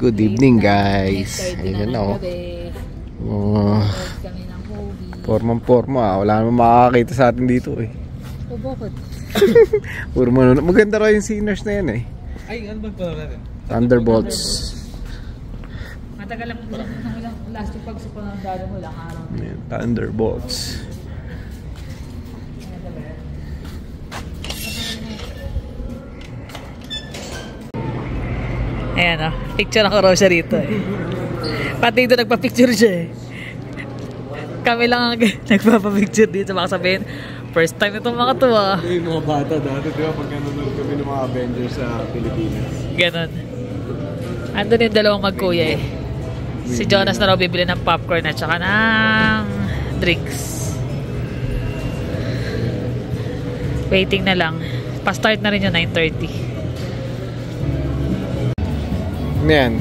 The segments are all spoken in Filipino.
Good evening guys. Ayun na Porma. Wala naman makakakita sa atin dito eh. O bakit? Puro manonood. Maganda raw yung Sinners na yan eh. Ay, ano ba pala natin? Thunderbolts. Matagal lang last week pag sa panandalo mo lang araw. Thunderbolts. Ayan o, picture ako raw siya rito eh. Pati ito nagpa-picture siya eh. Kami lang ang nagpapapicture dito. Baka sabihin, first time itong mga to ah. Yung mga bata dati, di ba? Pagka nanonood kami ng mga Avengers sa Pilipinas. Ganon. Andun yung dalawang magkuya eh. Si Jonas na raw bibili ng popcorn at saka ng drinks. Waiting na lang. Pa-start na rin yung 9:30. Ano yan?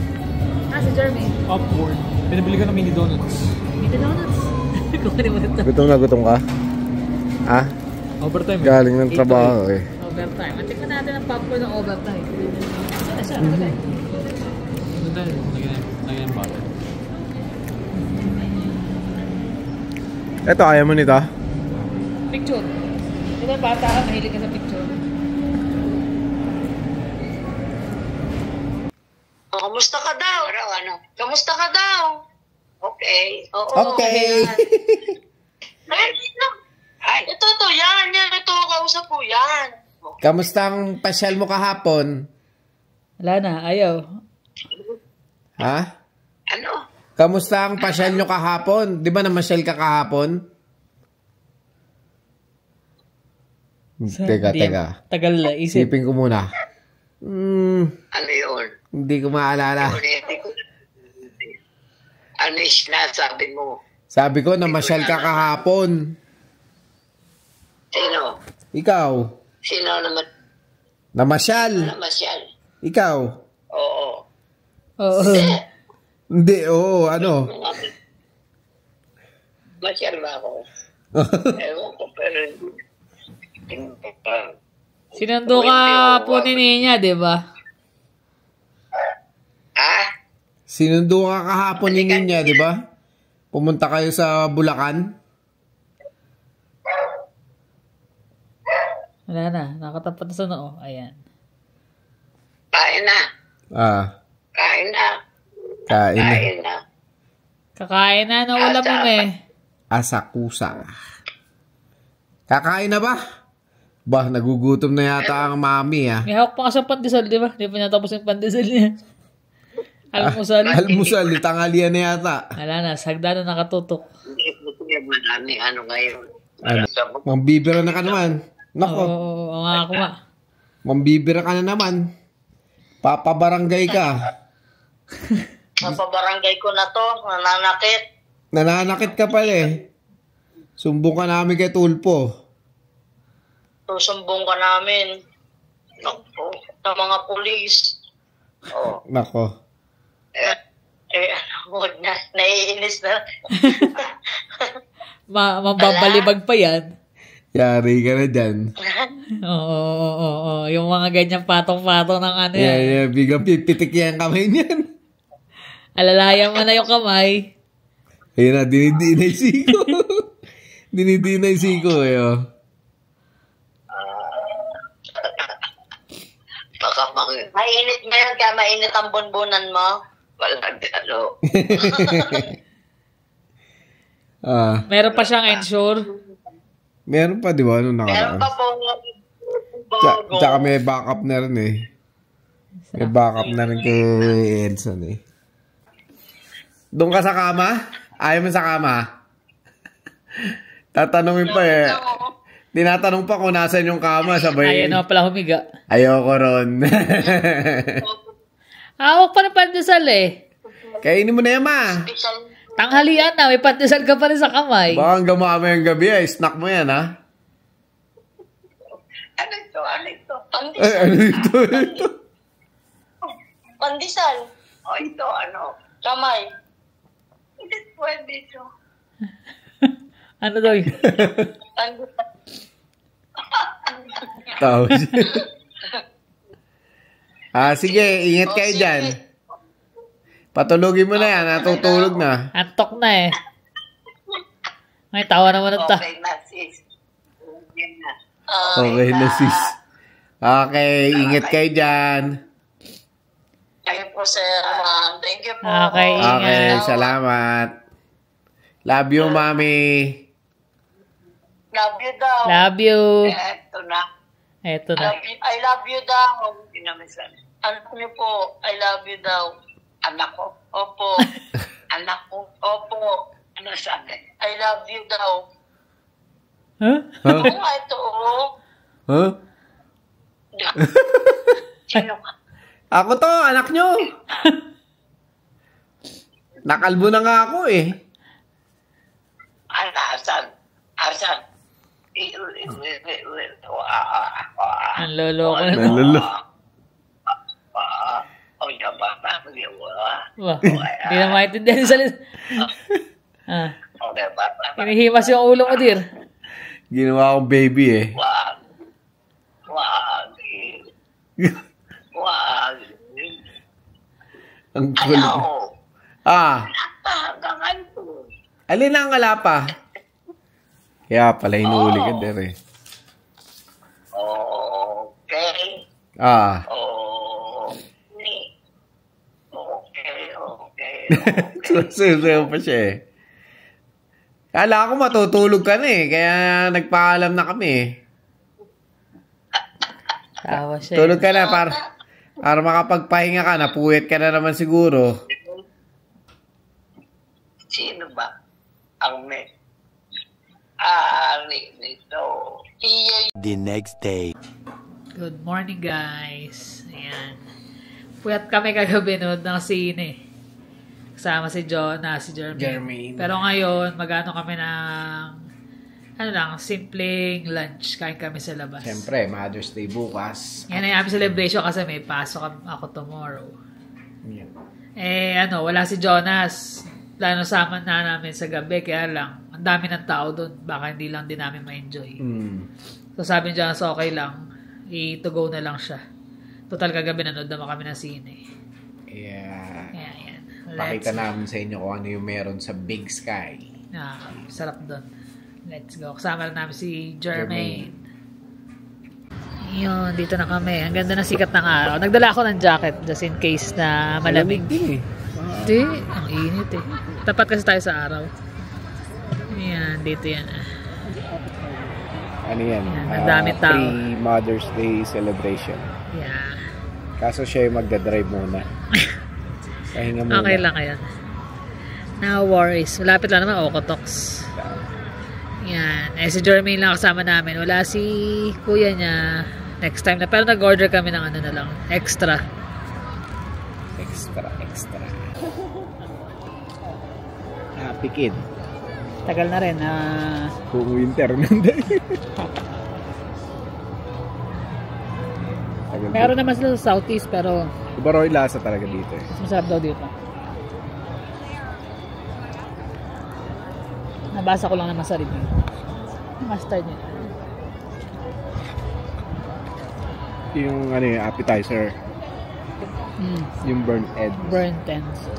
Si Jeremy. Upward. Pinabili ko ng mini donuts. Mini donuts? Kukunin mo ito. Gutom ka? Ah? Overtime. Galing ng trabaho eh. Overtime. At tignan natin ang popcorn ng overtime. Ano siya? Ano tayo? Lagyan ng butter. Eto, kaya mo nito? Picture. Diba bata ka, mahilig ka sa picture. Kamusta ka daw? Ano? Kamusta ka daw? Okay. Oo. Okay. Ay, ito yan. Ito, kausap ko yan. Kamusta ang pasyal mo kahapon? Wala na, ayaw. Ha? Ano? Kamusta ang pasyal nyo kahapon? Di ba namasyal ka kahapon? Teka. Tagal na, isip. Isipin ko muna. Ano yun? Hindi ko maalala. Ano yung sinasabi mo? Sabi ko, namasyal ka kahapon. Sino? Ikaw. Sino naman? Namasyal. Namasyal? Ikaw. Oo. Oo. Hindi, oo, ano? Masyal ba ako? Ewan ko, pero Sinundo ka po ni Ninya, di ba? Ha? Sinundo ka kahapon ni Ninya, di ba? Pumunta kayo sa Bulacan? Wala na, nakatapat na sa noo. Ayan. Kain na. Ah, Kain na. kain na. Kain na. Kakain na, nawala mo na eh. Asakusa. Kakain na ba? Bah, nagugutom na yata ang mami ah. May hawak pa ka sa pandesal, di ba? Di pa natapos yung pandesal niya. Almusal. Almusal, tanghalian na yata. Wala na, sagda na nakatutok. Madami ano ngayon. Ano? Mambibira na ka naman. Nako, Oo, nga ako nga. mambibira ka na naman. Papabarangay ka. Mapabarangay ko na to. Nananakit. Nananakit ka pala eh. Sumbong ka namin kay Tulpo. Susumbong ka namin. Naku, sa mga pulis. Oh. Nako. Huwag na. Naiinis na. Mababalibag pa yan. Yari ka na dyan. Oo. Yung mga ganyan patong-patong ng ano yan. Yeah, biglang pipitik yan kamay niyan. Alalayan mo na yung kamay. Ayun na, dinidinay siko. Dinidinay siko eh. Oh. Baka mainit ngayon kaya mainit ang bonbonan mo. Walang ano. Meron pa siyang ensure. Meron pa, di ba? Anong Meron nakaraan? pa po bago. Tsaka may backup na rin eh. May backup na rin kay Edson eh. Doon ka sa kama? Ayaw mo sa kama? Tatanungin pa eh. Tinatanong pa kung nasan yung kama. Sabay. Ayun na pala humiga. Ayoko ron. Hawak pa ng pandesal eh. Kainin mo na yan, ma. Tanghalian na, may pandesal ka pa rin sa kamay. Baka hanggang mamaya gabi ay snack mo yan, ha? Ano ito? Ay, Pandesal. ano ito? Pandesal. O ito, ano? Kamay. Hindi pwede ito. Ano daw yun? Pandesal. Sige, ingat kayo dyan. Patulogin mo na yan. Natutulog na. Antok na eh. May tawa naman ito. Okay na, sis. Okay na. Okay na, sis. Okay, ingat kayo dyan. Thank you po, sir. Thank you po. Okay, Okay, ingat. salamat. Love you, mami. Love you daw. Love you. Eto na. Eto na. I love you daw. Anak niyo po, I love you daw. Anak ko. Opo. Anak ko. Opo. Ano sabi? I love you daw. Huh? Huh? Oo nga ito. Huh? Sino ka? Ako to, anak nyo. Nakalbo na nga ako eh. Arsan. Ang lolo ko. Nalala. Wah, hindi na maintindihan yung salita. Hinihimas yung ulo mo, dir. Ginawa akong baby eh. Ang kulit. Alin ang kalapa? Kaya pala hinuli ka der eh. Okay. Sususayaw pa siya eh. Kala ko matutulog ka na eh. Kaya nagpaalam na kami eh. Tawa siya. Tulog ka na para makapagpahinga ka. Napuyat ka na naman siguro. Sino ba ang may ari nito? The next day. Good morning, guys. Ayan. Puyat kami kagabi nood ng sine. Kasama si Jonah, si Jermaine. Pero ngayon, mag-ano kami ng simpleng lunch. Kain kami sa labas. Siyempre, Mother's Day bukas. Yan ay aming celebration kasi may pasok ako tomorrow. Yeah. Wala si Jonas. Plano sama na namin sa gabi, kaya lang, ang dami ng tao doon. Baka hindi lang din namin ma-enjoy. So sabi ni Jonas, okay lang. I-to go na lang siya. Total kagabi nanood naman kami ng sine. Yeah. Yan. Pakita namin sa inyo kung ano yung meron sa Big Sky. Sarap doon. Let's go. Kasama lang namin si Jermaine. Yun, dito na kami. Ang ganda ng sikat ng araw. Nagdala ako ng jacket just in case na malamig. din eh. Hindi, ang init eh. Tapat kasi tayo sa araw. Yan, dito yan. Ano yan? Ang dami tao. Pre-Mother's Day celebration. Yeah. Kaso siya yung magdadrive muna. Pahinga muna. Okay lang yan. No worries. Malapit lang naman, Okotoks. Yan. Si Jermaine lang kasama namin. Wala si kuya niya next time na. Pero nag-order kami ng na lang. Extra. Happy kid. Tagal na rin. Kung winter nanday. Meron naman sila sa Southeast pero Iba raw yung lasa talaga dito eh. mas masarap daw dito. Nabasa ko lang naman sa review. Mustard niya. Yung appetizer. Yung burnt egg. Burnt ends.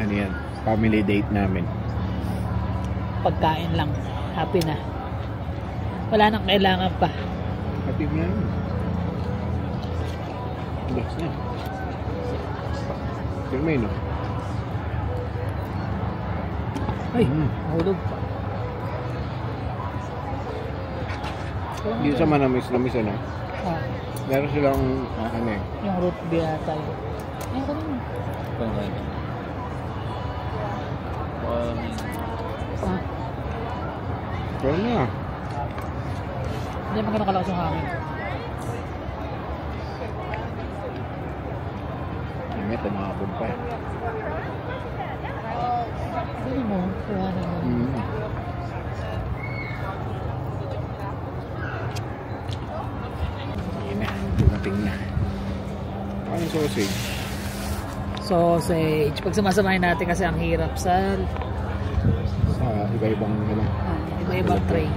Ano yan? Family date namin. Pagkain lang. Happy na. Wala nang kailangan pa. Happy na yun. Relax na. Firme no? Ay, mahulog pa. Dito sa manamis-namis ano? Meron silang Yung root beer ata yun. Ayun ko naman. Pero na. Hindi magandang kalakas yung hangin. Ingat, nakakapod pa. Ano mo? Kuhanan mo. Hindi na, dumating na. Ano sausage? Sausage. Pag sumasamahin natin kasi ang hirap sa Sa iba-ibang iba-ibang tray.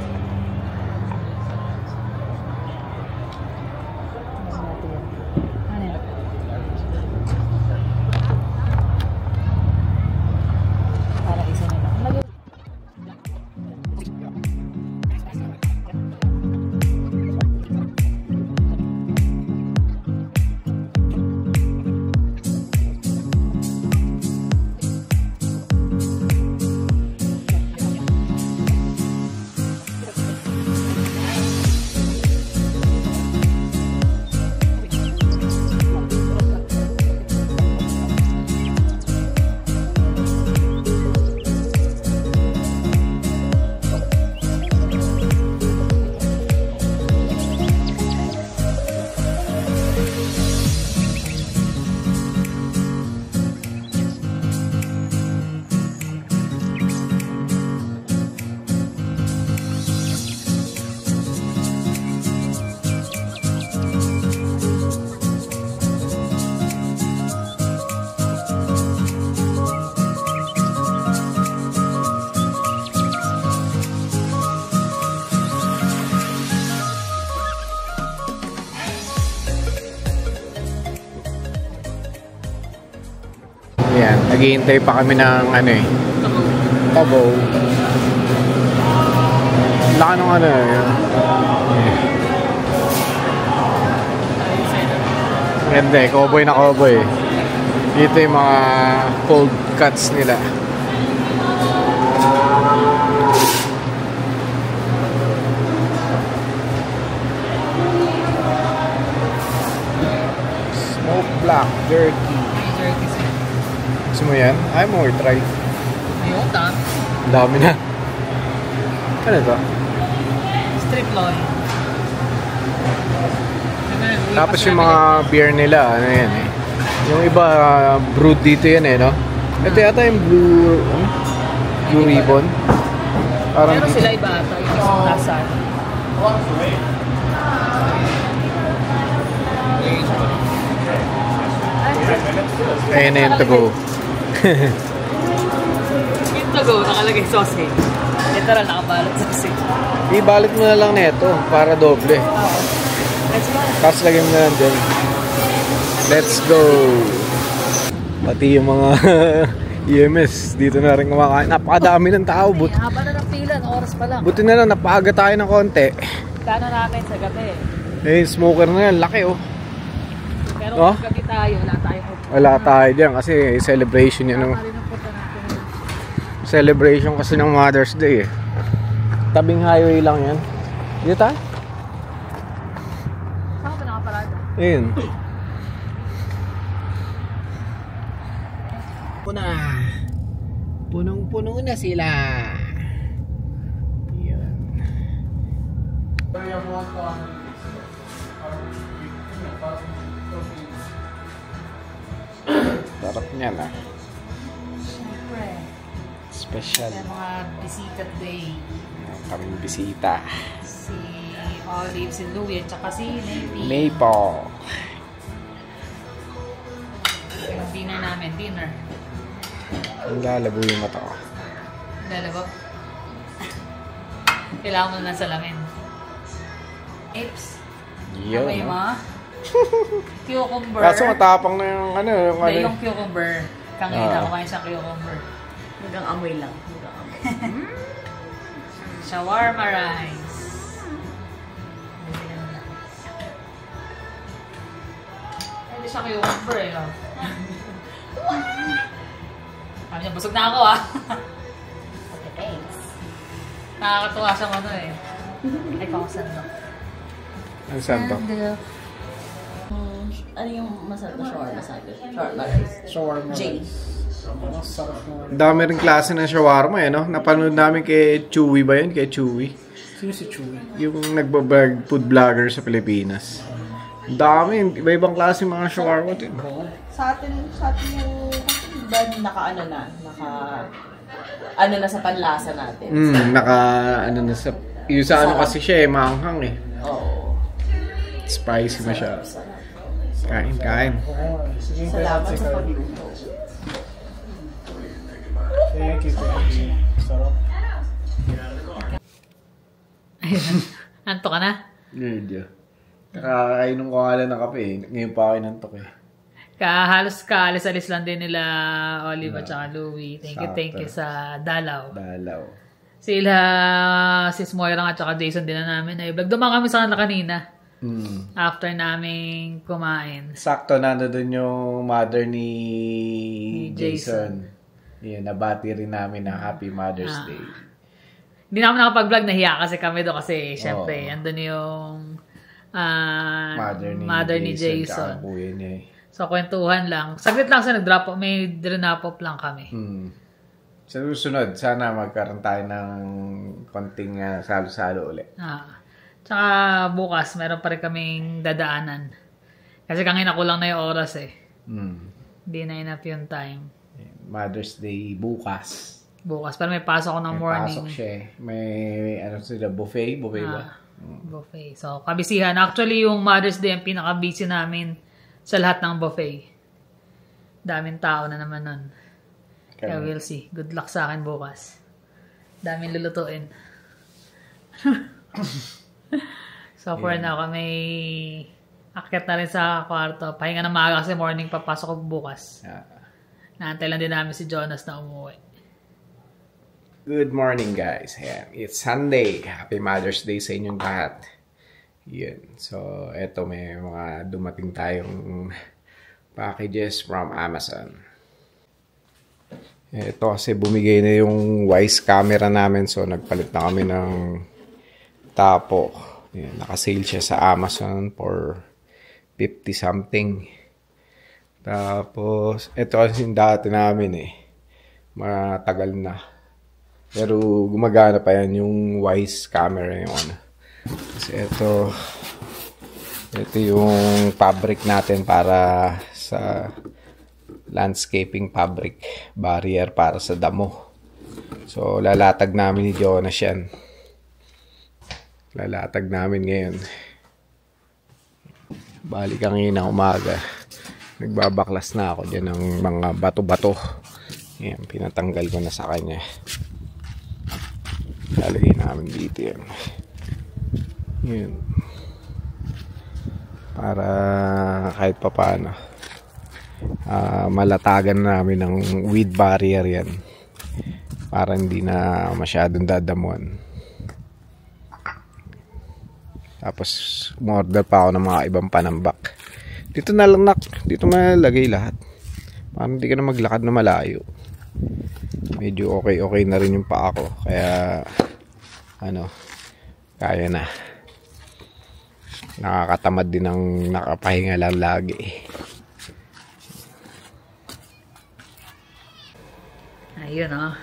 Yan, naghihintay pa kami ng ano eh. Tabaw. Laka nung ano eh. Ganda eh, cowboy na cowboy. Dito yung mga cold cuts nila. Smoke black jerky. Gusto mo yan? Ayaw mo i-try. Ayun, Ang dami na. Ano ito? strip loin. Tapos yung mga beer nila, ano yan eh. Yung iba, brewed dito yan eh, no? Ito yata yung Blue Ribbon. Parang Pero dito. sila iba ata, yung isang lasa. Ayun na yung to go. Yung to go, nakalagay sausage. Literal, nakabalot sausage. Ibalit mo na lang nito para doble. Let's go. Tapos lagyan mo na lang dyan. Let's go! Pati yung mga EMS dito na rin kumakain. Napakadami ng tao. Haba na ng pila, oras pa lang. Buti na lang, napaaga tayo ng konti. Plano namin sa gabi. Eh, smoker na yan. Laki oh. Pero Oh? kung gabi tayo, wala tayong Wala tayo dyan kasi celebration yan. Celebration kasi ng Mother's Day eh. Tabing highway lang yan. Dito tayo? Saan ka ba nakaparada? Ayun. Punong-puno na sila. Yan. Sarap niya na. Siyempre. Special. May mga bisita today. Kaming bisita. Si Olive, si Louie, at saka si Navy. Maple. Yung dinner namin, dinner. Ang lalabo yung mata ko. Lalabo. Kailangan mo na lang salamin. Apes. Yun. Okay mo? Cucumber. Kaso matapang na yung ano. Yung Hindi, ano. yung cucumber. Kanina, kumain siyang cucumber. Hanggang amoy lang. Hanggang amoy. Shawarma rice. Hindi siya cucumber eh. Oh. Sabi niya, busog na ako ah. Okay, thanks. Nakakatuwa siyang ano eh. Ay, pakusan no. Ang santo. Ano yung masarap na shawarma sa akin? Shawarma rice. Shawarma. J. Dami rin klase ng shawarma eh, no? Napanood namin kay Chewy ba yun? Kay Chewy. Sino si Chewy? Yung nagbablog food vlogger sa Pilipinas. Dami, iba-ibang klase mga shawarma din. Sa atin yung ba ano na sa panlasa natin. Ano na sa... Yung sa ano kasi siya eh, maanghang eh. Oo. Spicy masyado. Sarap. Kain. Salamat sa pagluto. Thank you. Sarap. Ayun. Anto ka na? Medyo. Kakainom ko nga lang ng kape eh. Ngayon pa ako inantok eh. Halos kaalis-alis lang din nila Olive at saka Louie. Thank you sa dalaw. Dalaw. Sila, sis Moira at saka Jason din na namin na i-vlog. Dumaan kami sa kanila kanina. After namin kumain. Sakto na doon yung mother ni Jason. Yun, nabati rin namin na Happy Mother's Day. Hindi na kami nakapag-vlog, nahiya kasi kami doon kasi syempre, andun yung mother ni Jason. Kuya niya eh. So, kwentuhan lang. Saglit lang sa may drop off lang kami. Sa susunod, sana magkaroon tayo ng konting salo-salo ulit. Tsaka bukas, meron pa rin kaming dadaanan. Kasi kanina kulang na yung oras eh. Hindi na enough yung time. Mother's Day bukas. Bukas. Pero may pasok ako ng May morning. pasok siya eh. May ano sila, buffet? Buffet ba? Buffet. So, kabisihan. Actually, yung Mother's Day ang pinaka-busy namin sa lahat ng buffet. Daming tao na naman nun. Kaya we'll see. Good luck sa akin bukas. Daming lulutuin. So, for now, kami akyat na rin sa kwarto. Pahinga na maaga kasi morning papasok ko bukas. Naantay lang din namin si Jonas na umuwi. Good morning, guys. Ayan. It's Sunday. Happy Mother's Day sa inyong lahat. Yun. So, eto may mga dumating tayong packages from Amazon. Ito kasi bumigay na yung Wise camera namin. So, nagpalit na kami ng tapo. Ayan. Nakasale siya sa Amazon for 50 something. Tapos, ito kasi yung dati namin matagal na. Pero gumagana pa yan yung Wise camera yung ano. Kasi ito yung fabric natin para sa landscaping fabric barrier para sa damo. So lalatag namin ni Jonas yan. Lalatag namin ngayon. Balik kanina umaga. Nagbabaklas na ako dyan ng mga bato-bato. Yan, pinatanggal ko na sa kanya. Lalagay namin dito yan. Yun. Para kahit pa paano malatagan namin ng weed barrier yan. Para hindi na masyadong dadamuan. Tapos umorder pa ako ng mga ibang panambak. Dito na lang dito malagay lahat. Para hindi ka na maglakad na malayo. Medyo okay na rin yung paa ko. Kaya kaya na. Nakakatamad din ng nakapahinga lang lagi. Ayun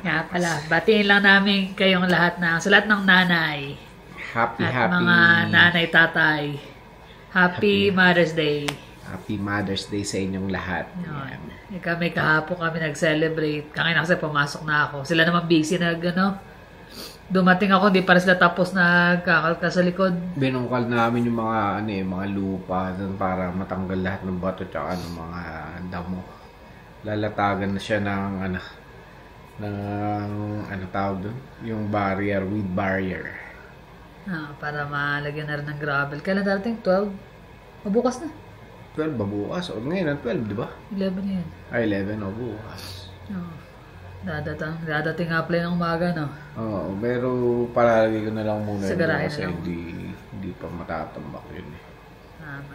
nga pala, batiin lang namin kayong lahat sa lahat ng nanay. Happy mga nanay, tatay. Happy Mother's Day. Happy Mother's Day sa inyong lahat. Yun. Kami kahapon nag-celebrate. Kanina kasi pumasok na ako. Sila naman busy dumating ako, hindi para sila tapos nagkakalka sa likod. Binungkal namin yung mga mga lupa doon para matanggal lahat ng bato tsaka ng mga damo. Lalatagan na siya ng tawag doon? Yung barrier, weed barrier. Para malagyan na rin ng gravel. Kailan darating? 12? Mabukas na. 12 ba bukas? O ngayon ang 12, di ba? 11 yan. 11 o bukas. Dadating nga pala ng umaga, no? Oo, pero palalagay ko na lang muna sa garahe kasi na lang. Hindi pa matatambak yun Tama.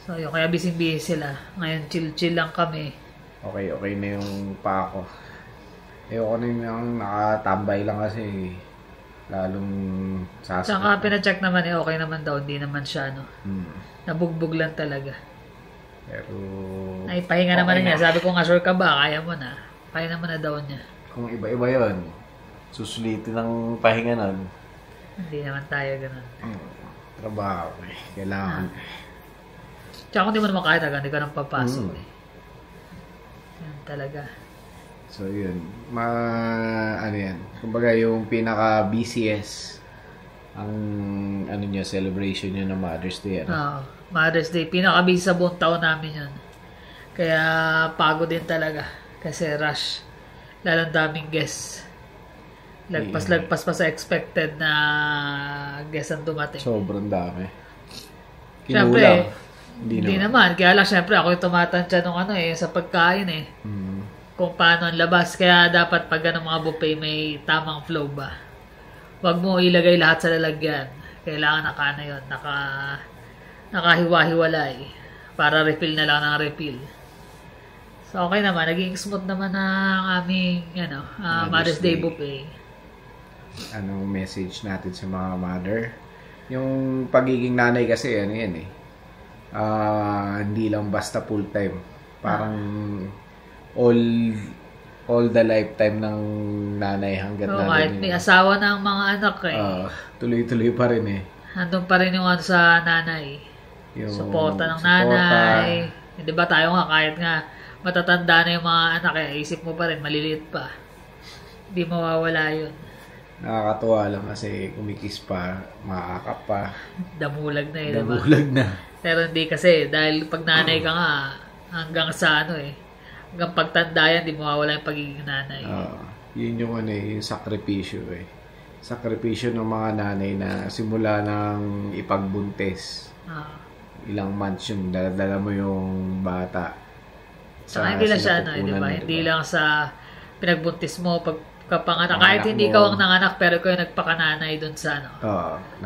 So yun, kaya busy sila. Ngayon chill lang kami. Okay na yung pa ako. Ayoko na yung nakatambay lang kasi lalong sasakit. Tsaka pina-check naman okay naman daw. Hindi naman siya, nabugbog lang talaga. Pero ay, pahinga naman niya. Sabi ko nga, sure ka ba? Kaya mo na. Kaya naman na daw niya. Kung iba-iba yun, susulitin ng pahinga nun. Hindi naman tayo ganun. Trabaho kailangan. Tsaka kung di mo naman kahit hindi ka nang papasok Yan talaga. So yun, yan. Kumbaga yung pinaka-BCS ang niya, celebration niya ng Mother's Day. Mother's Day. Pinaka-busy sa buong taon namin yun. Kaya pagod din talaga. Kasi rush. Lalong daming guests. Lagpas pa sa expected na guest ang dumating. Sobrang dami. Siyempre, hindi naman. Kaya lang, siyempre, ako yung tumatansya nung sa pagkain Kung paano ang labas. Kaya dapat pag mga buffet, may tamang flow ba. Huwag mo ilagay lahat sa lalagyan. Kailangan nakahiwa-hiwalay. Para refill na lang ng refill. So, okay naman. Naging smooth naman ang aming Mother's Day buffet. Anong message natin sa mga mother? Yung pagiging nanay kasi, hindi lang basta full time. Parang all the lifetime ng nanay hanggat nanay. Kahit may asawa na ang mga anak tuloy-tuloy pa rin Andun pa rin yung sa nanay. Yung suporta ng nanay. Hindi ba tayo nga kahit nga matatanda na yung mga anak isip mo pa rin, maliliit pa. Hindi mawawala yun. Nakakatuwa lang kasi kumikis pa, makakap pa. Damulag na Damulag na. Pero hindi kasi, dahil pag nanay ka nga, hanggang sa hanggang pagtanda yan, di mawawala yung pagiging nanay. Yun yung yung sakripisyo Sakripisyo ng mga nanay na simula ng ipagbuntis. Ilang months yun, dala mo yung bata. Saka hindi lang siya, di ba? Hindi lang sa pinagbuntis mo, pagkapanganak. Kahit hindi ikaw ang nanganak, pero ikaw yung nagpakananay dun sa,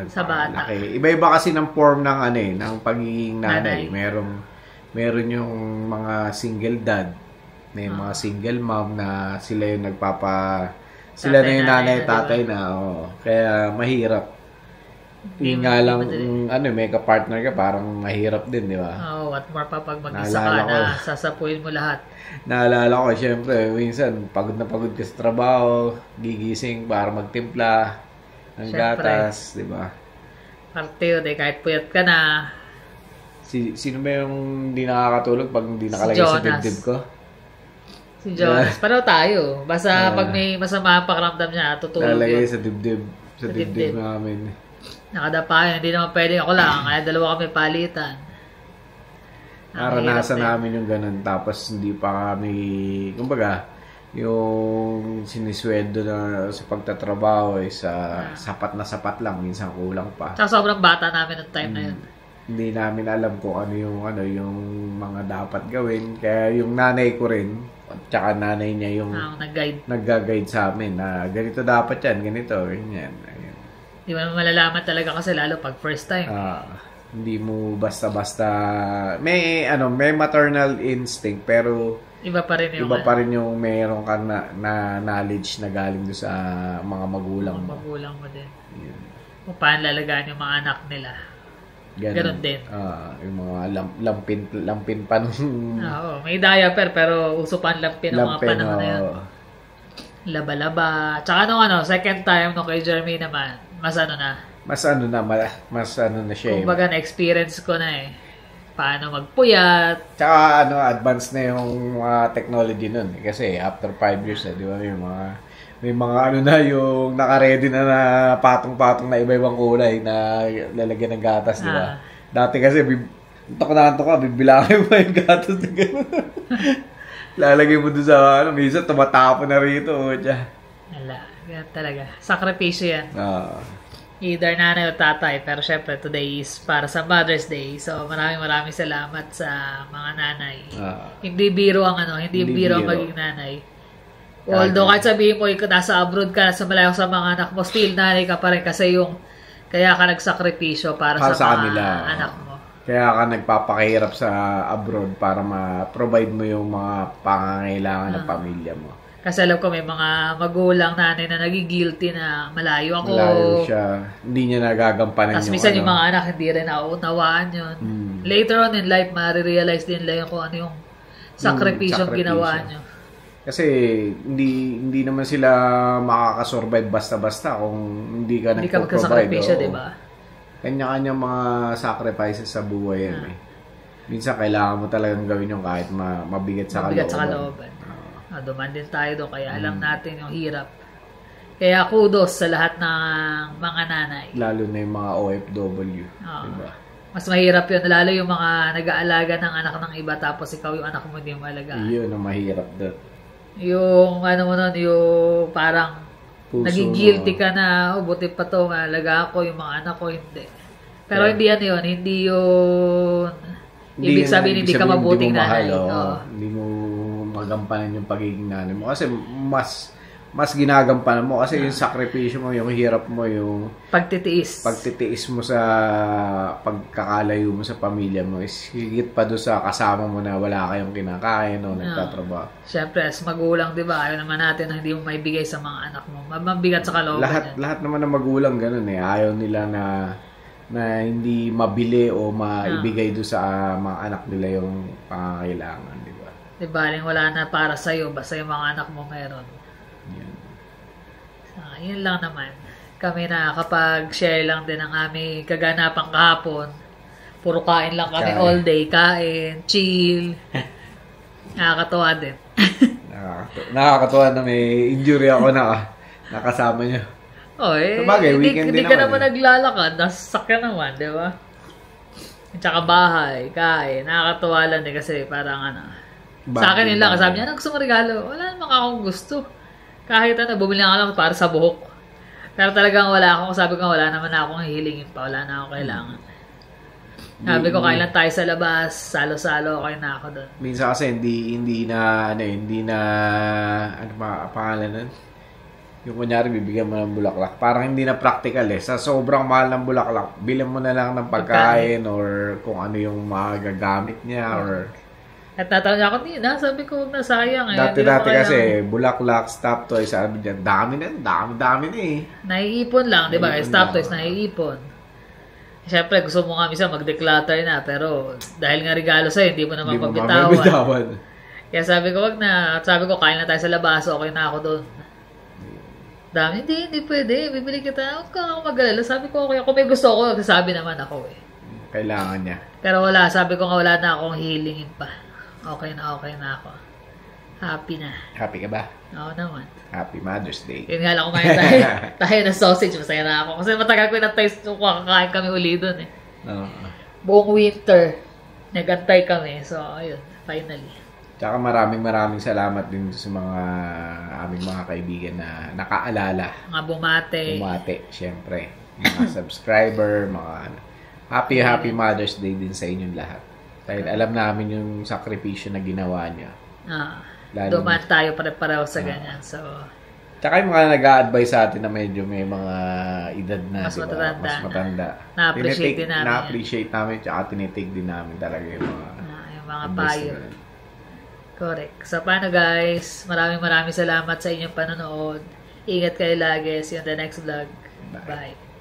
sa bata. Iba-iba kasi ng form ng, ng pagiging nanay. Meron yung mga single dad. May mga single mom na sila yung sila na yung nanay, tatay na. Kaya mahirap. Yung nga lang, may ka-partner ka, parang mahirap din, di ba? What more pa pag mag-isa ka na, sasapuin mo lahat. Naalala ko, syempre, minsan, pagod na pagod ka sa trabaho, gigising para magtimpla ng gatas, di ba? Partiyo, kahit puyat ka na. Sino ba yung hindi nakakatulog pag hindi nakalagay sa dibdib ko? Si Jonas. Pareho tayo. Basta pag may masama ang pakiramdam niya, tutulog nalagay sa dibdib. Sa dibdib namin. Nakadapa yun. Hindi naman pwede ako lang. Kaya dalawa kami palitan. Naranasan namin yung ganun. Tapos hindi pa kami, kumbaga, yung sinisweldo na sa pagtatrabaho sapat na sapat lang. Minsan kulang pa. Tsaka sobrang bata namin ng time na yun. Hindi namin alam kung yung mga dapat gawin. Kaya yung nanay ko rin, at saka nanay niya yung nag-guide sa amin na ganito dapat yan, ganito, ganyan. Ayun. Di mo malalaman talaga kasi lalo pag first time. Hindi mo basta-basta may maternal instinct pero iba pa rin yung meron ka na knowledge na galing do sa mga magulang mo. Magulang mo din. Yun. Kung paano lalagaan yung mga anak nila. Ganun din. Yung mga lampin pa nung... may diaper pero uso pa ang lampin ng mga panahon na yun. Laba-laba. Tsaka second time kay Jeremy naman, mas na siya. Kumbaga na-experience ko na paano magpuyat. Tsaka advanced na yung mga technology nun. Kasi after 5 years di ba, may mga yung naka-ready na patong-patong na iba-ibang kulay na lalagyan ng gatas, di ba? Dati kasi, antok ka, bibilangin mo yung gatas na gano'n. Lalagay mo doon sa, minsan tumatapon na rito. Wala, yan talaga. Sakripisyo yan. Either nanay o tatay, pero syempre today is para sa Mother's Day. So maraming salamat sa mga nanay. Hindi biro ang maging nanay. Although kahit sabihin mo, nasa abroad ka, nasa malayo sa mga anak mo, still nanay ka pa rin kasi kaya ka nagsakripisyo para sa mga anak mo. Kaya ka nagpapakahirap sa abroad para ma-provide mo yung mga pangangailangan ng pamilya mo. Kasi alam ko may mga magulang nanay na nagigilty na malayo ako. Malayo siya. Hindi niya nagagampanan yung minsan yung mga anak hindi rin nauunawaan yun. Later on in life, marirealize din nila kung ano yung sakripisyo ginawa nyo. Kasi hindi naman sila makakasurvive basta-basta kung hindi ka nagpo-provide. Diba? Kanya-kanyang mga sacrifices sa buhay yan. Minsan kailangan mo talagang gawin yung kahit mabigat sa kalooban. Duman din tayo doon kaya alam natin yung hirap. Kaya kudos sa lahat ng mga nanay. Lalo na yung mga OFW. Diba? Mas mahirap yun. Lalo yung mga nag-aalaga ng anak ng iba tapos ikaw yung anak mo hindi mo alagaan. Yun ang mahirap doon. Yung yung parang naging-guilty ka na, buti pa to, malaga ako, yung mga anak ko, hindi. Pero hindi yun. Hindi yun ibig sabihin hindi ka mabuting nanay. Hindi mo magampanan yung pagiging nanay mo. Kasi mas ginagampanan mo. Kasi yung sakripisyo mo, yung hirap mo, yung pagtitiis mo sa pagkakalayo mo sa pamilya mo is higit pa doon sa kasama mo na wala kayong kinakain o nagtatrabaho. Siyempre, as magulang, di ba? Ayaw naman natin na hindi mo maibigay sa mga anak mo. Mabigat sa kalooban. Lahat naman ng magulang ganun Ayaw nila na hindi mabili o maibigay doon sa mga anak nila yung pangangailangan, di ba? Di ba? Wala na para sa'yo. Basta yung mga anak mo meron. Yun lang naman. Kami na kapag share lang din ang aming kaganapang kahapon. Puro kain lang kami all day. Kain, chill. Nakakatuwa din. Nakakatuwa na may injury ako na nakasama nyo. Sabagay, weekend din hindi ka naman naglalakad. Nasasakyan naman, di ba? Tsaka bahay, kain. Nakakatuwa lang din kasi parang sa akin yun lang. Sabi niya, gusto mo regalo? Wala naman akong gusto. Kahit bumili nga lang para sa buhok. Pero talagang wala akong, sabi ko, wala naman akong hihilingin pa. Wala na akong kailangan. Sabi ko, kailan tayo sa labas, salo-salo, okay na ako doon. Minsan kasi hindi na ano ba pangalan nun? Yung kunyari bibigyan mo ng bulaklak, parang hindi na practical eh. Sa sobrang mahal ng bulaklak, bilan mo na lang ng pagkain or kung ano yung magagamit niya or... At natawa niya ako, sabi ko, huwag na sayang eh. Dati kasi, bulaklak, stop toys, sabi dyan, dami na eh. Naiipon lang, di ba? Naiipon Stop lang. toys, naiipon. Siyempre, gusto mo nga minsan mag-declutter na, pero dahil nga regalo sa'yo, hindi mo naman pagbitawan. Kaya sabi ko, wag na. Sabi ko, kain na tayo sa labas, okay na ako doon. Dami, hindi pwede. Bibili kita, huwag ka mag-alala. Sabi ko, okay, kung may gusto ko, sabi naman ako eh. Kailangan niya. Pero wala, sabi ko nga wala na akong healingin pa. Okay na ako. Happy na. Happy ka ba? Oo naman. Happy Mother's Day. Yun nga lang, kumain tayo ng sausage, masaya na ako. Kasi matagal ko na-taste kung kakain kami uli doon eh. Buong winter, nagantay kami. So, ayun, finally. Tsaka maraming salamat din sa mga aming mga kaibigan na nakaalala. Mga bumate, syempre. Mga subscriber, mga happy Mother's Day din sa inyong lahat. Dahil alam namin yung sakripisyo na ginawa niya. Dumaan tayo pare-pareho sa ganyan. So, tsaka yung mga nag-a-advise sa atin na medyo may mga edad na, mas diba? Mas matanda. Na-appreciate din namin. Na-appreciate namin, tsaka tinitake din namin talaga yung mga payo. Correct. So, paano guys? Maraming salamat sa inyong panonood. Ingat kayo lagi. See you on the next vlog. Bye.